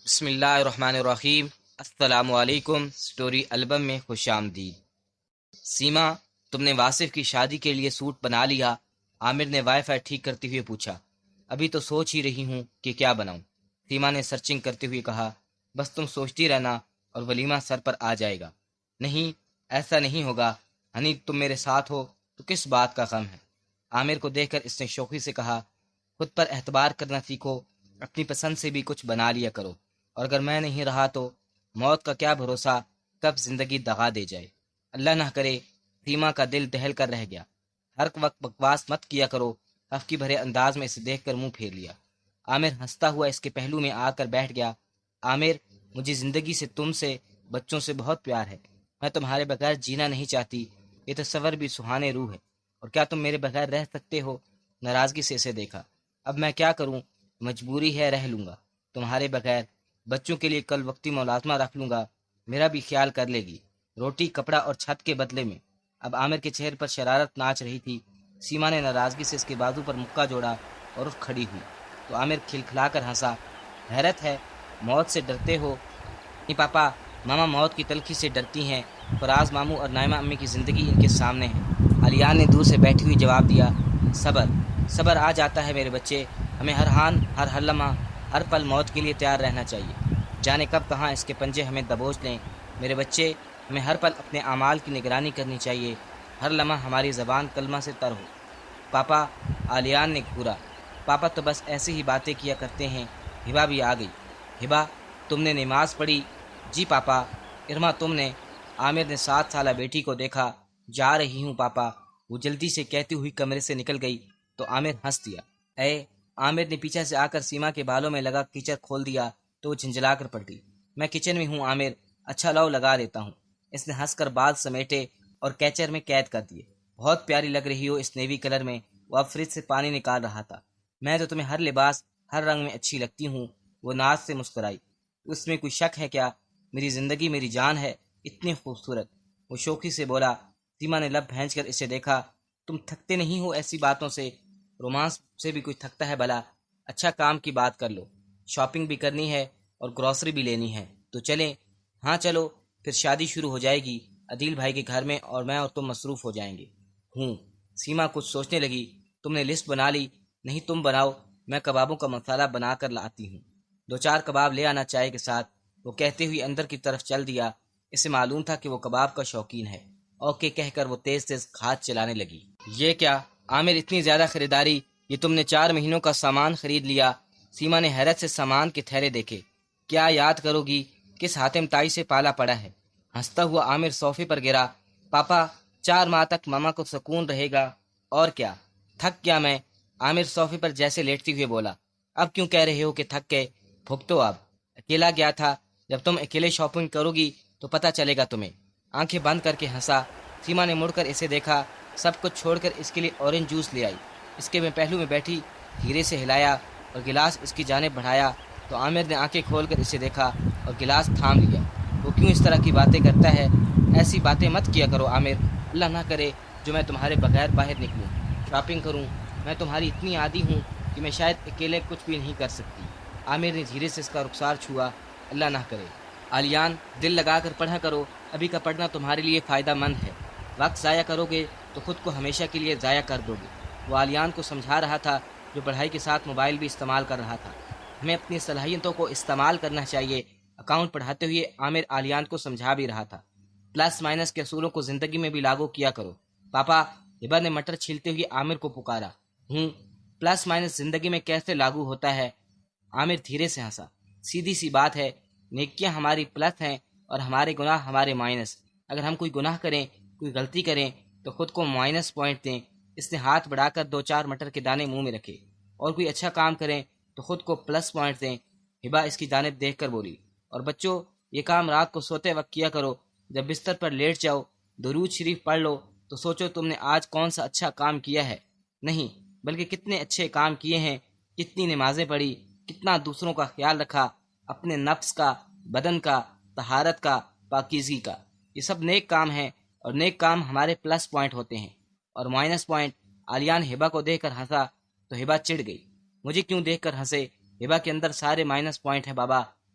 بسم اللہ الرحمن الرحیم۔ السلام علیکم۔ سٹوری البم میں خوش آمدید۔ سیما، تم نے واصف کی شادی کے لیے سوٹ بنا لیا؟ عامر نے وائی فائی ٹھیک کرتے ہوئے پوچھا۔ ابھی تو سوچ ہی رہی ہوں کہ کیا بناؤں، سیما نے سرچنگ کرتے ہوئے کہا۔ بس تم سوچتی رہنا اور ولیمہ سر پر آ جائے گا۔ نہیں، ایسا نہیں ہوگا ہنی، تم میرے ساتھ ہو تو کس بات کا غم ہے؟ عامر کو دیکھ کر اس نے شوخی سے کہا، خود پر اعتبار کرنا سیکھو، اپنی پسند سے بھی کچھ بنا لیا کرو، اور اگر میں نہیں رہا تو موت کا کیا بھروسہ کب زندگی دغا دے جائے۔ اللہ نہ کرے۔ سیما کا دل دہل کر رہ گیا۔ ہر وقت بکواس مت کیا کرو، خفگی بھرے انداز میں اسے دیکھ کر منہ پھیر لیا۔ عامر ہنستا ہوا اس کے پہلو میں آ کر بیٹھ گیا۔ عامر، مجھے زندگی سے، تم سے، بچوں سے بہت پیار ہے۔ میں تمہارے بغیر جینا نہیں چاہتی، یہ تصور بھی سہانے روح ہے، اور کیا تم میرے بغیر رہ سکتے ہو؟ ناراضگی سے اسے دیکھا۔ اب میں کیا کروں، مجبوری ہے، رہ لوں گا تمہارے بغیر۔ بچوں کے لیے کل وقتی ملازمہ رکھ لوں گا، میرا بھی خیال کر لے گی، روٹی کپڑا اور چھت کے بدلے میں۔ اب عامر کے چہرے پر شرارت ناچ رہی تھی۔ سیما نے ناراضگی سے اس کے بازو پر مکہ جوڑا اور اٹھ کھڑی ہوئی تو عامر کھلکھلا کر ہنسا۔ حیرت ہے، موت سے ڈرتے ہو؟ نہیں پاپا، ماما موت کی تلخی سے ڈرتی ہیں۔ فراز ماموں اور نائمہ امی کی زندگی ان کے سامنے ہے۔ علیان نے دور سے بیٹھی ہوئی جواب دیا۔ صبر، صبر آ جاتا ہے میرے بچے، ہمیں ہر لمحہ، ہر پل موت کے لیے تیار رہنا چاہیے۔ جانے کب کہاں اس کے پنجے ہمیں دبوچ لیں۔ میرے بچے، ہمیں ہر پل اپنے اعمال کی نگرانی کرنی چاہیے، ہر لمحہ ہماری زبان کلمہ سے تر ہو۔ پاپا، علیان نے گھورا۔ پاپا تو بس ایسی ہی باتیں کیا کرتے ہیں۔ ہبا بھی آ گئی۔ ہبا، تم نے نماز پڑھی؟ جی پاپا۔ ارما، تم نے؟ عامر نے 7 سالہ بیٹی کو دیکھا۔ جا رہی ہوں پاپا، وہ جلدی سے کہتی ہوئی کمرے سے نکل گئی تو عامر ہنس دیا۔ عامر نے پیچھے سے آ کر سیما کے بالوں میں لگا کیچڑ کھول دیا تو وہ جھنجھلا کر پلٹی۔ میں کچن میں ہوں عامر، اچھا لاؤ لگا دیتا ہوں۔ اس نے ہنس کر بال سمیٹے اور کیچر میں قید کر دیے۔ بہت پیاری لگ رہی ہو اس نیوی کلر میں۔ وہ اب فریج سے پانی نکال رہا تھا۔ میں تو تمہیں ہر لباس، ہر رنگ میں اچھی لگتی ہوں۔ وہ ناز سے مسکرائی۔ اس میں کوئی شک ہے کیا؟ میری زندگی، میری جان ہے، اتنی خوبصورت۔ وہ شوخی سے بولا۔ سیما نے لب بھینچ کر اسے دیکھا۔ تم تھکتے نہیں ہو ایسی باتوں سے؟ رومانس سے بھی کوئی تھکتا ہے بھلا؟ اچھا کام کی بات کر لو، شاپنگ بھی کرنی ہے اور گروسری بھی لینی ہے تو چلیں؟ ہاں چلو، پھر شادی شروع ہو جائے گی عدیل بھائی کے گھر میں، اور میں اور تم مصروف ہو جائیں گے۔ سیما کچھ سوچنے لگی۔ تم نے لسٹ بنا لی؟ نہیں، تم بناؤ، میں کبابوں کا مسالہ بنا کر لاتی ہوں۔ 2-4 کباب لے آنا چائے کے ساتھ، وہ کہتے ہوئے اندر کی طرف چل دیا۔ اسے معلوم تھا کہ وہ کباب کا شوقین ہے۔ اوکے کہہ کر وہ تیز تیز ہاتھ چلانے لگی۔ یہ کیا عامر، اتنی زیادہ خریداری؟ یہ تم نے 4 مہینوں کا سامان خرید لیا؟ سیما نے حیرت سے سامان کے تھیلے دیکھے۔ کیا یاد کرو گی، کس حاتم تائی سے پالا پڑا ہے؟ ہنستا ہوا عامر صوفے پر گرا۔ پاپا، 4 ماہ تک ماما کو سکون رہے گا، اور کیا؟ تھک گیا میں، عامر صوفے پر جیسے لیٹتے ہوئے بولا۔ اب کیوں کہہ رہے ہو کہ تھک گئے؟ بھگتو اب۔ اکیلا گیا تھا، جب تم اکیلے شاپنگ کرو گی تو پتہ چلے گا تمہیں۔ آنکھیں بند کر کے ہنسا۔ سیما نے مڑ کر اسے دیکھا۔ سب کچھ چھوڑ کر اس کے لیے اورنج جوس لے آئی۔ اس کے میں پہلو میں بیٹھی دھیرے سے ہلایا اور گلاس اس کی جانب بڑھایا تو عامر نے آنکھیں کھول کر اسے دیکھا اور گلاس تھام لیا۔ وہ کیوں اس طرح کی باتیں کرتا ہے؟ ایسی باتیں مت کیا کرو عامر، اللہ نہ کرے جو میں تمہارے بغیر باہر نکلوں، شاپنگ کروں۔ میں تمہاری اتنی عادی ہوں کہ میں شاید اکیلے کچھ بھی نہیں کر سکتی۔ عامر نے دھیرے سے اس کا رخسار چھوا۔ اللہ نہ کرے۔ علیان، دل لگا کر پڑھا کرو، ابھی کا پڑھنا تمہارے لیے فائدہ مند ہے۔ وقت ضائع کرو گے تو خود کو ہمیشہ کے لیے ضائع کر دو گے۔ وہ علیان کو سمجھا رہا تھا جو پڑھائی کے ساتھ موبائل بھی استعمال کر رہا تھا۔ ہمیں اپنی صلاحیتوں کو استعمال کرنا چاہیے۔ اکاؤنٹ پڑھاتے ہوئے عامر علیان کو سمجھا بھی رہا تھا۔ پلس مائنس کے اصولوں کو زندگی میں بھی لاگو کیا کرو۔ پاپا، ہبا نے مٹر چھیلتے ہوئے عامر کو پکارا۔ پلس مائنس زندگی میں کیسے لاگو ہوتا ہے؟ عامر دھیرے سے ہنسا۔ سیدھی سی بات ہے، نیکیاں ہماری پلس ہیں اور ہمارے گناہ ہمارے مائنس۔ اگر ہم کوئی گناہ کریں، کوئی غلطی کریں تو خود کو مائنس پوائنٹ دیں۔ اس نے ہاتھ بڑھا کر 2-4 مٹر کے دانے منہ میں رکھے۔ اور کوئی اچھا کام کریں تو خود کو پلس پوائنٹ دیں۔ ہبا اس کی جانب دیکھ کر بولی۔ اور بچوں، یہ کام رات کو سوتے وقت کیا کرو۔ جب بستر پر لیٹ جاؤ، درود شریف پڑھ لو تو سوچو تم نے آج کون سا اچھا کام کیا ہے، نہیں بلکہ کتنے اچھے کام کیے ہیں، کتنی نمازیں پڑھی، کتنا دوسروں کا خیال رکھا، اپنے نفس کا، بدن کا، طہارت کا، پاکیزگی کا۔ یہ سب نیک کام ہیں اور نیک کام ہمارے پلس پوائنٹ ہوتے ہیں اور مائنس پوائنٹ۔ علیان ہبا کو دیکھ کر ہنسا تو ہبا چڑ گئی۔ مجھے کیوں دیکھ کر ہنسے؟ ہبا کے اندر سارے مائنس پوائنٹ ہیں بابا،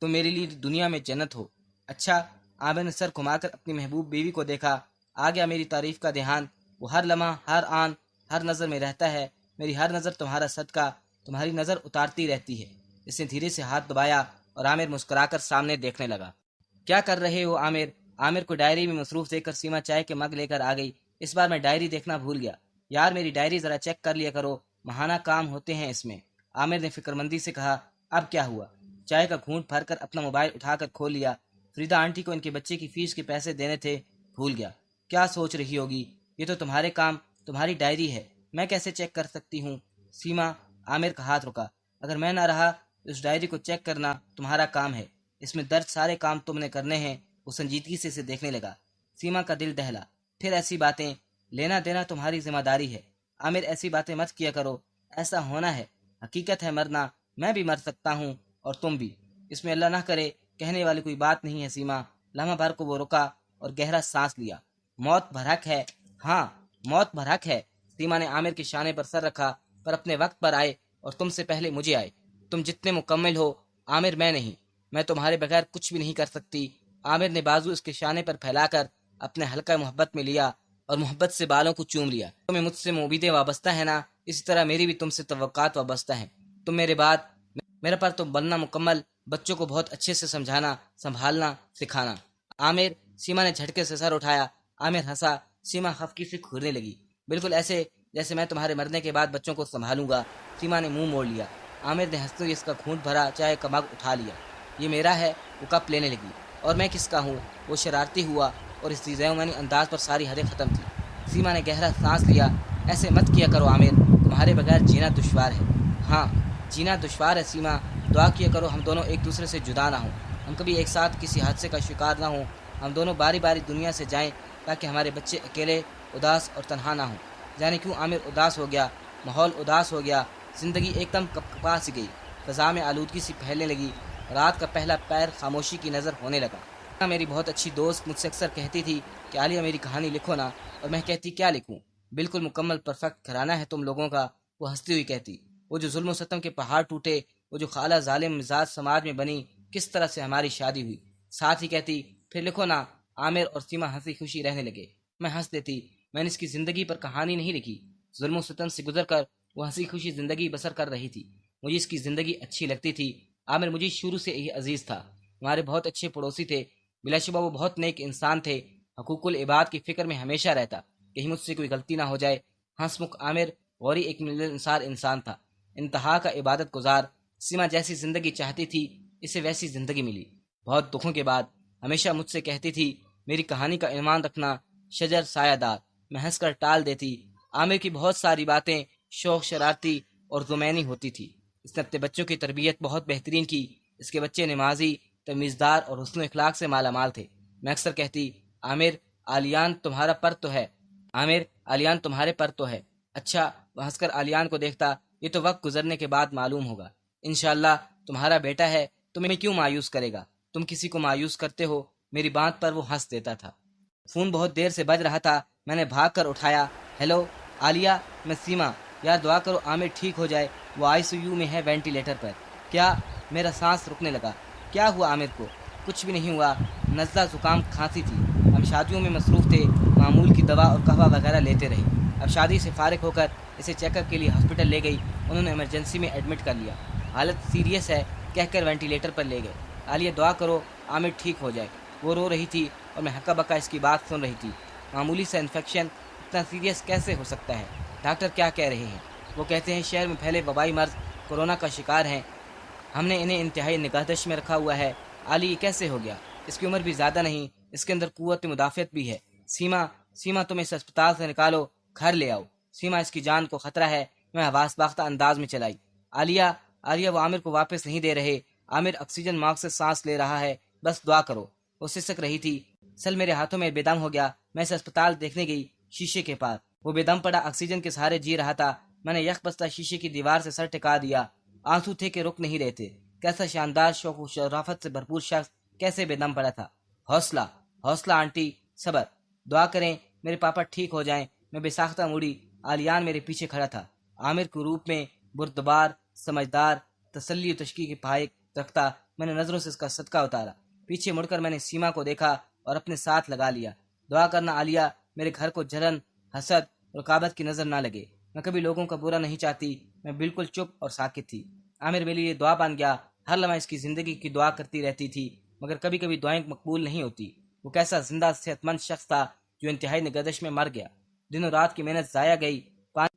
تم میرے لیے دنیا میں جنت ہو۔ اچھا، عامر نے سر گھما کر اپنی محبوب بیوی کو دیکھا۔ آ گیا میری تعریف کا دھیان۔ وہ ہر لمحہ، ہر آن، ہر نظر میں رہتا ہے۔ میری ہر نظر تمہارا صدقہ، تمہاری نظر اتارتی رہتی ہے۔ اس نے دھیرے سے ہاتھ دبایا اور عامر مسکرا کر سامنے دیکھنے لگا۔ کیا کر رہے ہو عامر؟ عامر کو ڈائری میں مصروف دیکھ کر سیما چائے کے مگ لے کر آ گئی۔ اس بار میں ڈائری دیکھنا بھول گیا۔ یار میری ڈائری ذرا چیک کر لیا کرو، ماہانہ کام ہوتے ہیں اس میں، عامر نے فکر مندی سے کہا۔ اب کیا ہوا؟ چائے کا گھونٹ بھر کر اپنا موبائل اٹھا کر کھول لیا۔ فریدہ آنٹی کو ان کے بچے کی فیس کے پیسے دینے تھے، بھول گیا۔ کیا سوچ رہی ہوگی؟ یہ تو تمہارے کام، تمہاری ڈائری ہے، میں کیسے چیک کر سکتی ہوں؟ سیما، عامر کا ہاتھ رکا۔ اگر میں نہ رہا تو اس ڈائری کو چیک کرنا تمہارا کام ہے، اس میں درج سارے کام تم نے کرنے ہیں۔ وہ سنجیدگی سے اسے دیکھنے لگا۔ سیما کا دل دہلا۔ پھر ایسی باتیں، لینا دینا تمہاری ذمہ داری ہے عامر، ایسی باتیں مت کیا کرو، ایسا ہونا ہے، حقیقت ہے مرنا، میں بھی مر سکتا ہوں اور تم بھی، اس میں اللہ نہ کرے کہنے والی کوئی بات نہیں ہے سیما۔ لمحہ بھر کو وہ رکا اور گہرا سانس لیا۔ موت بھرحق ہے، ہاں موت بھرحق ہے۔ سیما نے عامر کے شانے پر سر رکھا۔ پر اپنے وقت پر آئے اور تم سے پہلے مجھے آئے، تم جتنے مکمل ہو عامر میں نہیں، میں تمہارے بغیر کچھ بھی نہیں کر سکتی۔ عامر نے بازو اس کے شانے پر پھیلا کر اپنے حلقہ محبت میں لیا اور محبت سے بالوں کو چوم لیا۔ تمہیں مجھ سے امیدیں وابستہ ہیں نا، اسی طرح میری بھی تم سے توقعات وابستہ ہیں۔ تم میرے بعد، میرے پر تو بننا مکمل، بچوں کو بہت اچھے سے سمجھانا، سنبھالنا، سکھانا۔ عامر، سیما نے جھٹکے سے سر اٹھایا۔ عامر ہنسا۔ سیما خفگی سے کھورنے لگی۔ بالکل ایسے جیسے میں تمہارے مرنے کے بعد بچوں کو سنبھالوں گا۔ سیما نے منہ موڑ لیا۔ عامر نے ہنستے ہوئے اس کا گھونٹ بھرا چائے کا مگ اٹھا لیا۔ یہ میرا ہے، وہ کپ لینے لگی۔ اور میں کس کا ہوں؟ وہ شرارتی ہوا اور اس یونانی انداز پر ساری حدیں ختم تھی۔ سیما نے گہرا سانس لیا۔ ایسے مت کیا کرو عامر، تمہارے بغیر جینا دشوار ہے۔ ہاں جینا دشوار ہے سیما، دعا کیا کرو ہم دونوں ایک دوسرے سے جدا نہ ہوں، ہم کبھی ایک ساتھ کسی حادثے کا شکار نہ ہوں، ہم دونوں باری باری دنیا سے جائیں تاکہ ہمارے بچے اکیلے، اداس اور تنہا نہ ہوں۔ جانے کیوں عامر اداس ہو گیا، ماحول اداس ہو گیا، زندگی ایک دم کپکپا سی گئی، فضا میں آلودگی سی پھیلنے لگی۔ رات کا پہلا پیر خاموشی کی نظر ہونے لگا۔ میری بہت اچھی دوست مجھ سے اکثر کہتی تھی کہ عالیہ میری کہانی لکھو نا، اور میں کہتی کیا لکھوں، بالکل مکمل پرفیکٹ گھرانہ ہے تم لوگوں کا۔ وہ ہنستی ہوئی کہتی، وہ جو ظلم و ستم کے پہاڑ ٹوٹے، وہ جو خالہ ظالم مزاج سماج میں بنی، کس طرح سے ہماری شادی ہوئی۔ ساتھ ہی کہتی پھر لکھو نا۔ عامر اور سیما ہنسی خوشی رہنے لگے۔ میں ہنس دیتی، میں نے اس کی زندگی پر کہانی نہیں لکھی، ظلم و ستم سے گزر کر وہ ہنسی خوشی زندگی بسر کر رہی تھی، مجھے اس کی زندگی اچھی لگتی تھی۔ عامر مجھے شروع سے ہی عزیز تھا، ہمارے بہت اچھے پڑوسی تھے، بلا شبہ وہ بہت نیک انسان تھے، حقوق العباد کی فکر میں ہمیشہ رہتا، کہیں مجھ سے کوئی غلطی نہ ہو جائے۔ ہنس مکھ عامر غوری ایک ملنسار انسان تھا، انتہا کا عبادت گزار۔ سیما جیسی زندگی چاہتی تھی اسے ویسی زندگی ملی، بہت دکھوں کے بعد۔ ہمیشہ مجھ سے کہتی تھی میری کہانی کا عنوان رکھنا شجر سایہ دار، میں ہنس کر ٹال دیتی۔ عامر کی بہت ساری باتیں شوخ، شرارتی اور ذمینی ہوتی تھی۔ اس نے اپنے بچوں کی تربیت بہت بہترین کی، اس کے بچے نمازی، تمیزدار اور حسن و اخلاق سے مالا مال تھے۔ میں اکثر کہتی عامر آلیان تمہارا پر تو ہے، عامر آلیان تمہارے پر تو ہے۔ اچھا، وہ ہنس کر آلیان کو دیکھتا، یہ تو وقت گزرنے کے بعد معلوم ہوگا، انشاءاللہ تمہارا بیٹا ہے، تمہیں کیوں مایوس کرے گا، تم کسی کو مایوس کرتے ہو۔ میری بات پر وہ ہنس دیتا تھا۔ فون بہت دیر سے بج رہا تھا، میں نے بھاگ کر اٹھایا۔ ہیلو عالیہ، میں سیما، یار دعا کرو عامر ٹھیک ہو جائے، وہ ICU میں ہے، وینٹیلیٹر پر۔ کیا؟ میرا سانس رکنے لگا۔ کیا ہوا عامر کو؟ کچھ بھی نہیں ہوا، نزلہ زکام کھانسی تھی، ہم شادیوں میں مصروف تھے، معمول کی دوا اور قہوہ وغیرہ لیتے رہے۔ اب شادی سے فارغ ہو کر اسے چیک اپ کے لیے ہاسپٹل لے گئی، انہوں نے ایمرجنسی میں ایڈمٹ کر لیا، حالت سیریس ہے کہہ کر وینٹیلیٹر پر لے گئے۔ عالیہ دعا کرو عامر ٹھیک ہو جائے۔ وہ رو رہی تھی اور میں ہکا بکا اس کی بات سن رہی تھی۔ معمولی سا انفیکشن اتنا سیریس کیسے ہو سکتا ہے؟ ڈاکٹر کیا کہہ رہے ہیں؟ وہ کہتے ہیں شہر میں پھیلے وبائی مرض کورونا کا شکار ہیں، ہم نے انہیں انتہائی نگہداشت میں رکھا ہوا ہے۔ عالی یہ کیسے ہو گیا؟ اس کی عمر بھی زیادہ نہیں، اس کے اندر قوت مدافعت بھی ہے۔ سیما تم اس اسپتال سے نکالو، گھر لے آؤ، سیما اس کی جان کو خطرہ ہے۔ میں حواس باختہ انداز میں چلائی۔ عالیہ وہ عامر کو واپس نہیں دے رہے، عامر آکسیجن ماسک سے سانس لے رہا ہے، بس دعا کرو۔ وہ سسک رہی تھی۔ سل میرے ہاتھوں میں بے دم ہو گیا، میں اسے اسپتال دیکھنے گئی، شیشے کے پاس وہ بے دم پڑا آکسیجن کے سہارے جی رہا تھا۔ میں نے یک بستہ شیشے کی دیوار سے سر ٹکا دیا، آنسو تھے کہ رک نہیں رہے تھے۔ کیسا شاندار شوق و شرافت سے بھرپور شخص کیسے بے دم پڑا تھا۔ حوصلہ آنٹی، صبر، دعا کریں میرے پاپا ٹھیک ہو جائیں۔ میں بے ساختہ مڑی، آلیان میرے پیچھے کھڑا تھا، عامر کے روپ میں، بردبار، سمجھدار، تسلی و تشکیل کے پائے رکھتا، میں نے نظروں سے اس کا صدقہ اتارا۔ پیچھے مڑ کر میں نے سیما کو دیکھا اور اپنے ساتھ لگا لیا۔ دعا کرنا عالیہ میرے گھر کو جلن، حسد، رقابت کی نظر نہ لگے۔ میں کبھی لوگوں کا برا نہیں چاہتی۔ میں بالکل چپ اور ساکت تھی۔ عامر میرے لیے دعا بن گیا۔ ہر لمحہ اس کی زندگی کی دعا کرتی رہتی تھی، مگر کبھی کبھی دعائیں مقبول نہیں ہوتی۔ وہ کیسا زندہ صحت مند شخص تھا جو انتہائی نگہدش میں مر گیا۔ دنوں رات کی محنت ضائع گئی۔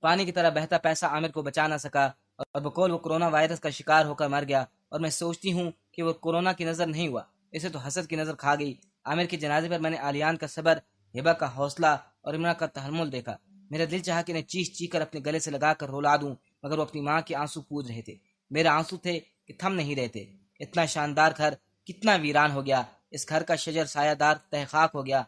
پانی کی طرح بہتا پیسہ عامر کو بچا نہ سکا، اور بقول وہ کورونا وائرس کا شکار ہو کر مر گیا۔ اور میں سوچتی ہوں کہ وہ کورونا کی نظر نہیں ہوا، اسے تو حسد کی نظر کھا گئی۔ عامر کے جنازے پر میں نے عالیان کا صبر، ہبہ کا حوصلہ اور عمرہ کا تحمل دیکھا۔ میرا دل چاہا کہ انہیں چیخ چیخ کر اپنے گلے سے لگا کر رلا دوں، مگر وہ اپنی ماں کے آنسو پوج رہے تھے۔ میرے آنسو تھے کہ تھم نہیں رہے تھے۔ اتنا شاندار گھر کتنا ویران ہو گیا۔ اس گھر کا شجر سایہ دار تحقاق ہو گیا۔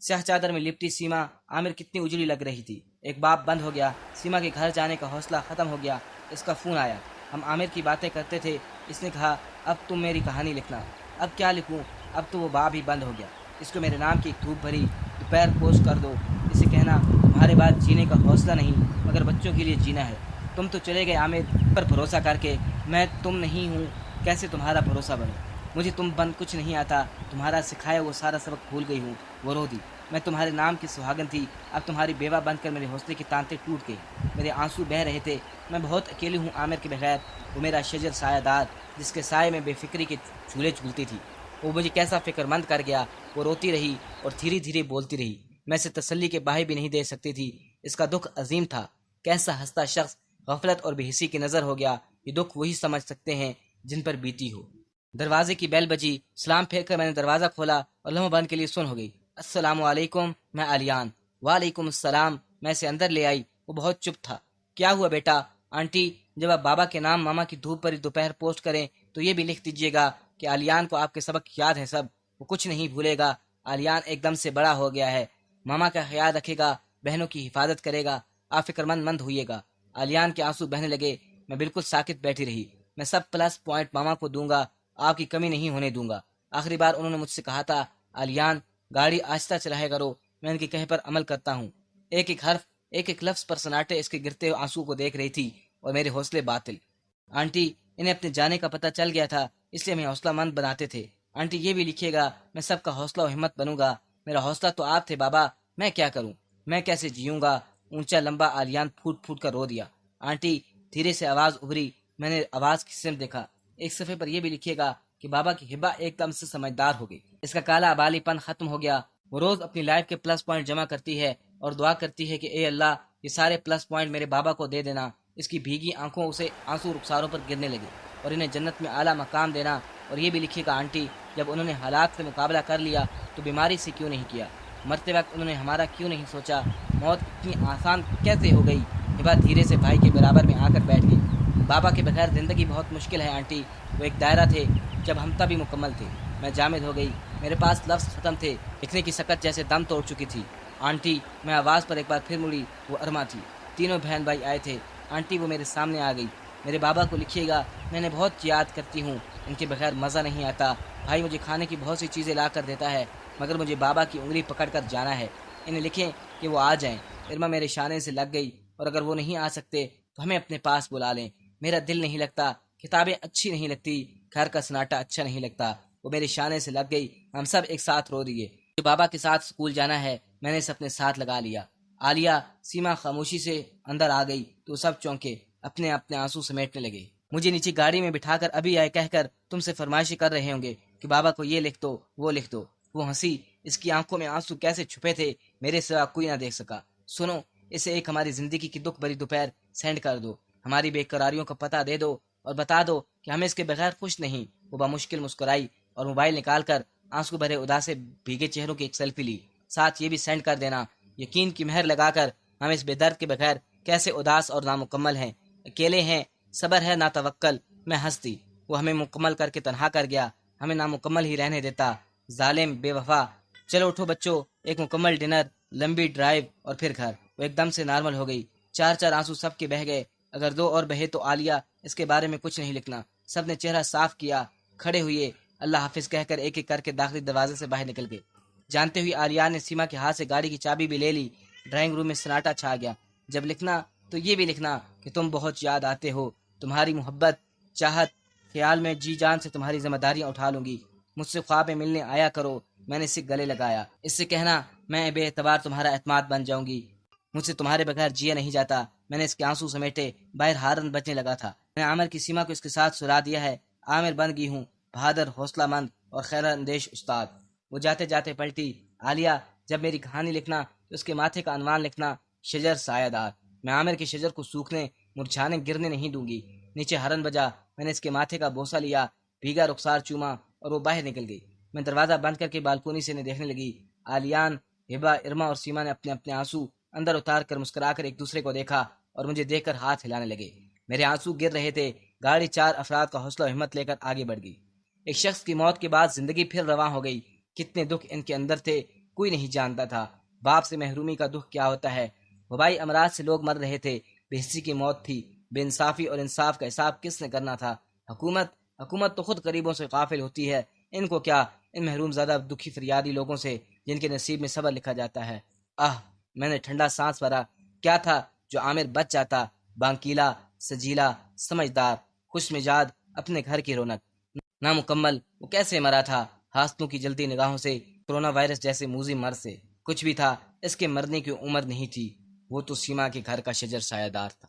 سیاہ چادر میں لپٹی سیما عامر کتنی اجڑی لگ رہی تھی۔ ایک باب بند ہو گیا۔ سیما کے گھر جانے کا حوصلہ ختم ہو گیا۔ اس کا فون آیا۔ ہم عامر کی باتیں کرتے تھے۔ اس نے کہا، اب تم میری کہانی لکھنا۔ اب کیا لکھوں؟ اب تو وہ باب ہی بند ہو گیا۔ اس کو میرے نام کی ایک دھوپ بھری دوپہر پوسٹ کر دو۔ اسے کہنا، تمہارے بعد جینے کا حوصلہ نہیں، مگر بچوں کے لیے جینا ہے۔ تم تو چلے گئے عامر پر بھروسہ کر کے، میں تم نہیں ہوں، کیسے تمہارا بھروسہ بنوں؟ مجھے تم بند کچھ نہیں آتا، تمہارا سکھایا وہ سارا سبق بھول گئی ہوں۔ وہ رو دی۔ میں تمہارے نام کی سہاگن تھی، اب تمہاری بیوہ بن کر میرے حوصلے کی تانتے ٹوٹ گئے۔ میرے آنسو بہہ رہے تھے۔ میں بہت اکیلی ہوں عامر کے بغیر۔ وہ میرا شجر سایہ دار، جس کے سائے میں بے فکری کے جھولے جھولتی تھی، وہ مجھے کیسا فکر مند کر گیا۔ وہ روتی رہی اور دھیرے دھیرے بولتی رہی۔ میں اسے تسلی کے باہی بھی نہیں دے سکتی تھی۔ اس کا دکھ عظیم تھا۔ کیسا ہنستا شخص غفلت اور بے حسی کی نظر ہو گیا۔ یہ دکھ وہی سمجھ سکتے ہیں جن پر بیتی ہو۔ دروازے کی بیل بجی۔ سلام پھیر کر میں نے دروازہ کھولا اور لمحہ بند کے لیے سن ہو گئی۔ السلام علیکم، میں علیان۔ وعلیکم السلام۔ میں اسے اندر لے آئی۔ وہ بہت چپ تھا۔ کیا ہوا بیٹا؟ آنٹی، جب آپ بابا کے نام ماما کی دھوپ پر دوپہر پوسٹ کریں تو یہ بھی لکھ دیجیے گا کہ علیان کو آپ کے سبق یاد ہیں سب، وہ کچھ نہیں بھولے گا۔ علیان ایک دم سے بڑا ہو گیا ہے، ماما کا خیال رکھے گا، بہنوں کی حفاظت کرے گا، آپ فکر مند ہوئیے گا۔ علیان کے آنسو بہنے لگے۔ میں بالکل ساکت بیٹھی رہی۔ میں سب پلس پوائنٹ ماما کو دوں گا، آپ کی کمی نہیں ہونے دوں گا۔ آخری بار انہوں نے مجھ سے کہا تھا، علیان گاڑی آہستہ چلایا کرو۔ میں ان کے کہے پر عمل کرتا ہوں۔ ایک ایک حرف، ایک ایک لفظ پر سناٹے اس کے گرتے آنسو کو دیکھ رہی تھی اور میرے حوصلے باطل۔ آنٹی، انہیں اپنے جانے کا پتہ چل گیا تھا، اس لیے ہمیں حوصلہ مند بناتے تھے۔ آنٹی یہ بھی لکھیے گا، میں سب کا حوصلہ و ہمت بنوں گا۔ میرا حوصلہ تو آپ تھے بابا، میں کیا کروں؟ میں کیسے جیوں گا؟ اونچا لمبا علیان پھوٹ پھوٹ کر رو دیا۔ آنٹی، دھیرے سے آواز ابھری۔ میں نے آواز کی سمت دیکھا۔ ایک صفحے پر یہ بھی لکھیے گا کہ بابا کی ہبہ ایک دم سے سمجھدار ہو گئی، اس کا کالا ابالی پن ختم ہو گیا۔ وہ روز اپنی لائف کے پلس پوائنٹ جمع کرتی ہے اور دعا کرتی ہے کہ اے اللہ، یہ سارے پلس پوائنٹ میرے بابا کو دے دینا۔ اس کی بھیگی آنکھوں سے آنسو رخساروں پر گرنے لگے، اور انہیں جنت میں اعلیٰ مقام دینا۔ اور یہ بھی لکھیے گا آنٹی، جب انہوں نے حالات سے مقابلہ کر لیا تو بیماری سے کیوں نہیں کیا؟ مرتے وقت انہوں نے ہمارا کیوں نہیں سوچا؟ موت اتنی آسان کیسے ہو گئی؟ ہبہ دھیرے سے بھائی کے برابر میں آ کر بیٹھ گئی۔ بابا کے بغیر زندگی بہت مشکل ہے آنٹی، وہ ایک دائرہ تھے جب ہم تبھی مکمل تھے۔ میں جامد ہو گئی، میرے پاس لفظ ختم تھے، لکھنے کی سکت جیسے دم توڑ چکی تھی۔ آنٹی، میں آواز پر ایک بار پھر مڑی۔ وہ ارما تھی۔ تینوں بہن بھائی آئے تھے۔ آنٹی، وہ میرے سامنے آ گئی۔ میرے بابا کو لکھیے گا، میں نے بہت یاد کرتی ہوں، ان کے بغیر مزہ نہیں آتا۔ بھائی مجھے کھانے کی بہت سی چیزیں لا کر دیتا ہے، مگر مجھے بابا کی انگلی پکڑ کر جانا ہے۔ انہیں لکھیں کہ وہ آ جائیں۔ ارما میرے شانے سے لگ گئی، اور اگر وہ نہیں آ سکتے تو ہمیں اپنے پاس بلا لیں۔ میرا دل نہیں لگتا، کتابیں اچھی نہیں لگتی، گھر کا سناٹا اچھا نہیں لگتا۔ وہ میرے شانے سے لگ گئی۔ ہم سب ایک ساتھ رو دیے۔ بابا کے ساتھ اسکول جانا ہے، میں نے اسے اپنے ساتھ لگا لیا۔ عالیہ، سیما خاموشی سے اندر آ گئی تو سب چونکے، اپنے اپنے آنسو سمیٹنے لگے۔ مجھے نیچے گاڑی میں بٹھا کر ابھی آئے کہہ کر تم سے فرمائشیں کر رہے ہوں گے کہ بابا کو یہ لکھ دو، وہ لکھ دو۔ وہ ہنسی، اس کی آنکھوں میں آنسو کیسے چھپے تھے میرے سوا کوئی نہ دیکھ سکا۔ سنو، اسے ایک ہماری زندگی کی دکھ بھری دوپہر سینڈ کر دو، ہماری بے قراریوں کا پتہ دے دو اور بتا دو کہ ہمیں اس کے بغیر خوش نہیں۔ وہ بمشکل مسکرائی اور موبائل نکال کر آنسو بھرے اداسے بھیگے چہروں کی ایک سیلفی لی۔ ساتھ یہ بھی سینڈ کر دینا، یقین کی مہر لگا کر ہم اس بے درد کے بغیر کیسے اداس اور نامکمل ہیں، اکیلے ہیں، صبر ہے نہ توکل۔ میں ہنستی۔ وہ ہمیں مکمل کر کے تنہا کر گیا، ہمیں نامکمل ہی رہنے دیتا، ظالم، بے وفا۔ چلو اٹھو بچوں، ایک مکمل ڈنر، لمبی ڈرائیو اور پھر گھر۔ وہ ایک دم سے نارمل ہو گئی۔ چار چار آنسو سب کے بہہ گئے۔ اگر دو اور بہے تو عالیہ، اس کے بارے میں کچھ نہیں لکھنا۔ سب نے چہرہ صاف کیا، کھڑے ہوئے، اللہ حافظ کہہ کر ایک ایک کر کے داخلی دروازے سے باہر نکل گئے۔ جانتے ہوئے عالیہ نے سیما کے ہاتھ سے گاڑی کی چابی بھی لے لی۔ ڈرائنگ روم میں سناٹا چھا گیا۔ جب لکھنا تو یہ بھی لکھنا کہ تم بہت یاد آتے ہو، تمہاری محبت، چاہت، خیال میں جی جان سے تمہاری ذمہ داریاں اٹھا لوں گی۔ مجھ سے خواب میں ملنے آیا کرو۔ میں نے اسے گلے لگایا۔ اس سے کہنا میں بے اعتبار تمہارا اعتماد بن جاؤں گی۔ مجھ سے تمہارے بغیر جیا نہیں جاتا۔ میں نے اس کے آنسو سمیٹے، باہر ہارن بجنے لگا تھا۔ میں نے عامر کی سیما کو اس کے ساتھ سلا دیا ہے۔ عامر بن گئی ہوں بہادر، حوصلہ مند اور خیر اندیش استاد۔ وہ جاتے جاتے پلٹی، عالیہ جب میری کہانی لکھنا تو اس کے ماتھے کا عنوان لکھنا شجر سایہ دار۔ میں عامر کے شجر کو سوکھنے، مرجھانے، گرنے نہیں دوں گی۔ نیچے ہارن بجا، میں نے اس کے ماتھے کا بوسہ لیا، بھیگا رخسار چوما اور وہ باہر نکل گئی۔ میں دروازہ بند کر کے بالکونی سے انہیں دیکھنے لگی۔ عالیان، ہبا، ارما اور سیما نے اپنے اپنے آنسو اندر اتار کر مسکرا کر ایک دوسرے کو دیکھا اور مجھے دیکھ کر ہاتھ ہلانے لگے۔ میرے آنسو گر رہے تھے۔ گاڑی 4 افراد کا حوصلہ و ہمت لے کر آگے بڑھ گئی۔ ایک شخص کی موت کے بعد زندگی پھر رواں ہو گئی۔ کتنے دکھ ان کے اندر تھے کوئی نہیں جانتا تھا۔ باپ سے محرومی کا دکھ کیا ہوتا ہے۔ وبائی امراض سے لوگ مر رہے تھے۔ بے حسی کی موت تھی۔ بے انصافی اور انصاف کا حساب کس نے کرنا تھا؟ حکومت تو خود غریبوں سے غافل ہوتی ہے۔ ان کو کیا، ان محروم زیادہ دکھی فریادی لوگوں سے جن کے نصیب میں صبر لکھا جاتا ہے۔ میں نے ٹھنڈا سانس بھرا۔ کیا تھا جو عامر بچ جاتا؟ بانکیلا، سجیلا، سمجھدار، خوش مزاج، اپنے گھر کی رونق۔ نامکمل، وہ کیسے مرا تھا؟ ہاستوں کی جلدی نگاہوں سے، کرونا وائرس جیسے موذی مرض سے۔ کچھ بھی تھا، اس کے مرنے کی عمر نہیں تھی۔ وہ تو سیما کے گھر کا شجر سایہ دار تھا۔